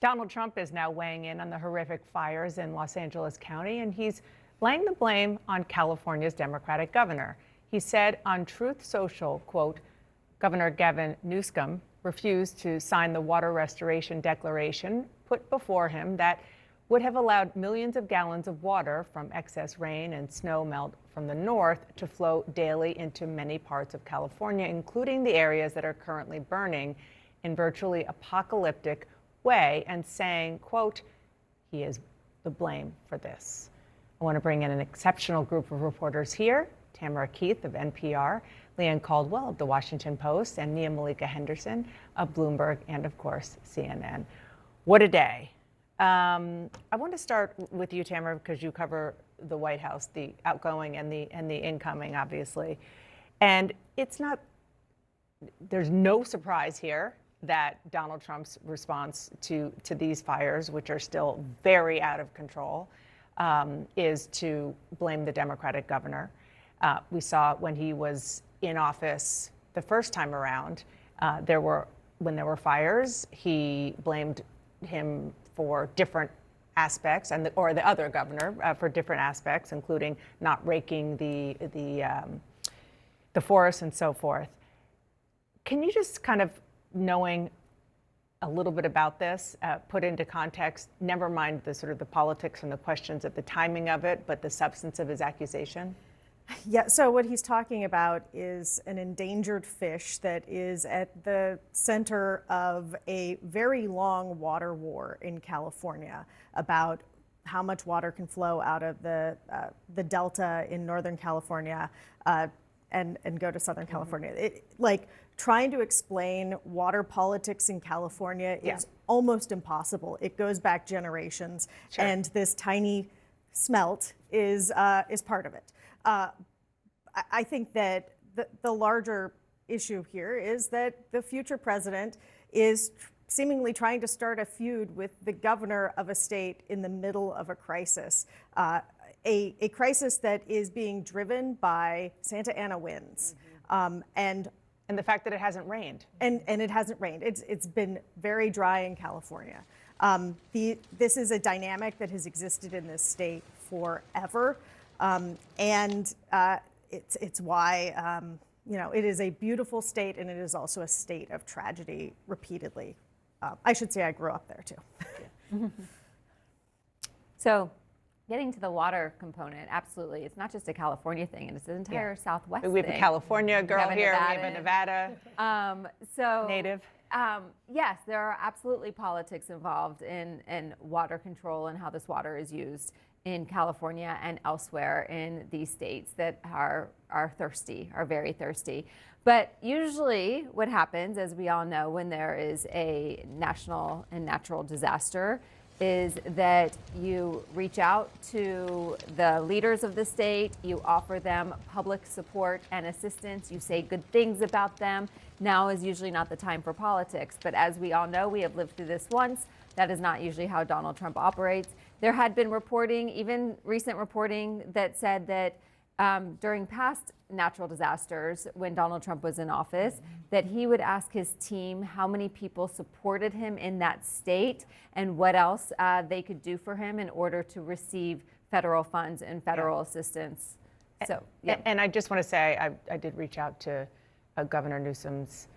Donald Trump is now weighing in on the horrific fires in Los Angeles County, and he's laying the blame on California's Democratic governor. He said on Truth Social, quote, Governor Gavin Newsom refused to sign the water restoration declaration put before him that would have allowed millions of gallons of water from excess rain and snow melt from the north to flow daily into many parts of California, including the areas that are currently burning in virtually apocalyptic way, and saying, quote, he is the blame for this. I want to bring in an exceptional group of reporters here: Tamara Keith of NPR, Leanne Caldwell of The Washington Post, and Nia Malika Henderson of Bloomberg and, of course, CNN. What a day. I want to start with you, Tamara, because you cover the White House, the outgoing and the incoming, obviously. And there's no surprise here that Donald Trump's response to these fires, which are still very out of control, is to blame the Democratic governor. We saw when he was in office the first time around, when there were fires, he blamed him for different aspects, or the other governor for different aspects, including not raking the forest and so forth. Can you just kind of, knowing a little bit about this, put into context, never mind the sort of the politics and the questions of the timing of it, but the substance of his accusation? Yeah, so what he's talking about is an endangered fish that is at the center of a very long water war in California about how much water can flow out of the delta in Northern California and go to Southern California. Trying to explain water politics in California is almost impossible. It goes back generations, sure. And this tiny smelt is part of it. I think that the larger issue here is that the future president is seemingly trying to start a feud with the governor of a state in the middle of a crisis, a crisis that is being driven by Santa Ana winds, and the fact that it hasn't rained. And it hasn't rained. It's been very dry in California. This is a dynamic that has existed in this state forever. It's why, it is a beautiful state, and it is also a state of tragedy repeatedly. I should say I grew up there too. So getting to the water component, absolutely. It's not just a California thing, and it's an entire Southwest thing. We have a California girl here, we have a Nevada native. Yes, there are absolutely politics involved in water control and how this water is used in California and elsewhere in these states that are thirsty, are very thirsty. But usually what happens, as we all know, when there is a national and natural disaster, is that you reach out to the leaders of the state, you offer them public support and assistance, you say good things about them. Now is usually not the time for politics, but as we all know, we have lived through this once. That is not usually how Donald Trump operates. There had been reporting, even recent reporting, that said that during past natural disasters, when Donald Trump was in office, that he would ask his team how many people supported him in that state and what else they could do for him in order to receive federal funds and federal assistance. So, And I just want to say, I did reach out to Governor Newsom's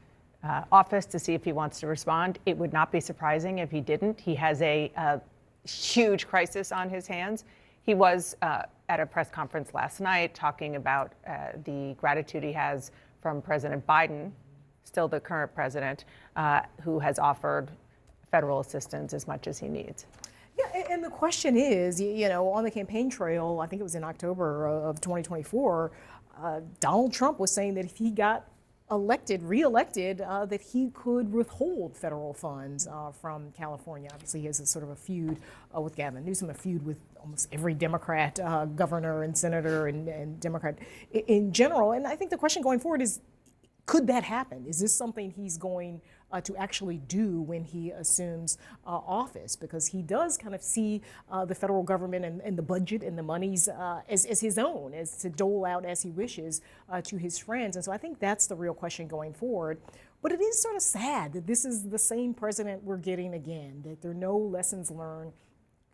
office to see if he wants to respond. It would not be surprising if he didn't. He has a huge crisis on his hands. He was at a press conference last night talking about the gratitude he has from President Biden, still the current president, who has offered federal assistance as much as he needs. Yeah, and the question is, on the campaign trail, I think it was in October of 2024, Donald Trump was saying that if he got reelected, that he could withhold federal funds from California. Obviously, he has a sort of a feud with Gavin Newsom, a feud with almost every Democrat governor and senator and Democrat in general. And I think the question going forward is, could that happen? Is this something he's going to actually do when he assumes office? Because he does kind of see the federal government and the budget and the monies as his own, as to dole out as he wishes to his friends. And so I think that's the real question going forward. But it is sort of sad that this is the same president we're getting again, that there are no lessons learned.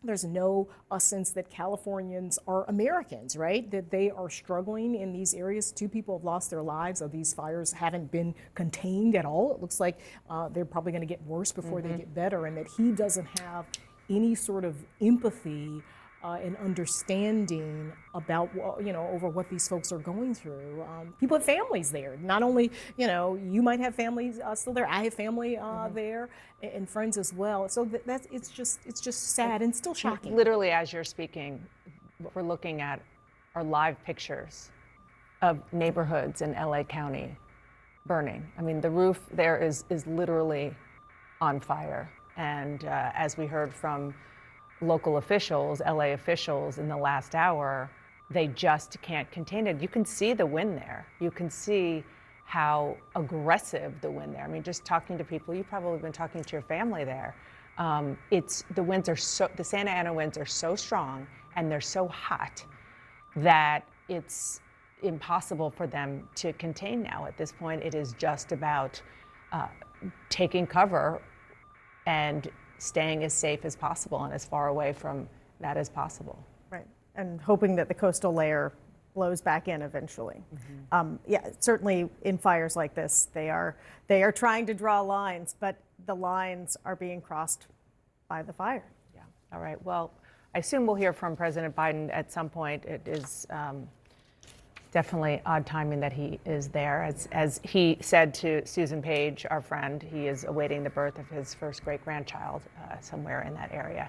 There's no sense that Californians are Americans, right? That they are struggling in these areas. 2 people have lost their lives. These fires haven't been contained at all. It looks like they're probably going to get worse before they get better, and that he doesn't have any sort of empathy and understanding about, over what these folks are going through. People have families there. Not only, you might have families still there. I have family there and friends as well. So it's just sad and still shocking. Literally, as you're speaking, what we're looking at are live pictures of neighborhoods in LA County burning. I mean, the roof there is literally on fire. And as we heard from local officials, LA officials in the last hour, they just can't contain it. You can see the wind there. You can see how aggressive the wind there. I mean, just talking to people, you've probably been talking to your family there. The winds are the Santa Ana winds are so strong and they're so hot that it's impossible for them to contain now. At this point, it is just about taking cover and staying as safe as possible and as far away from that as possible. Right, and hoping that the coastal layer blows back in eventually. Yeah, certainly in fires like this, they are trying to draw lines, but the lines are being crossed by the fire. Yeah. All right. Well, I assume we'll hear from President Biden at some point. It is definitely odd timing that he is there. As he said to Susan Page, our friend, he is awaiting the birth of his first great-grandchild somewhere in that area.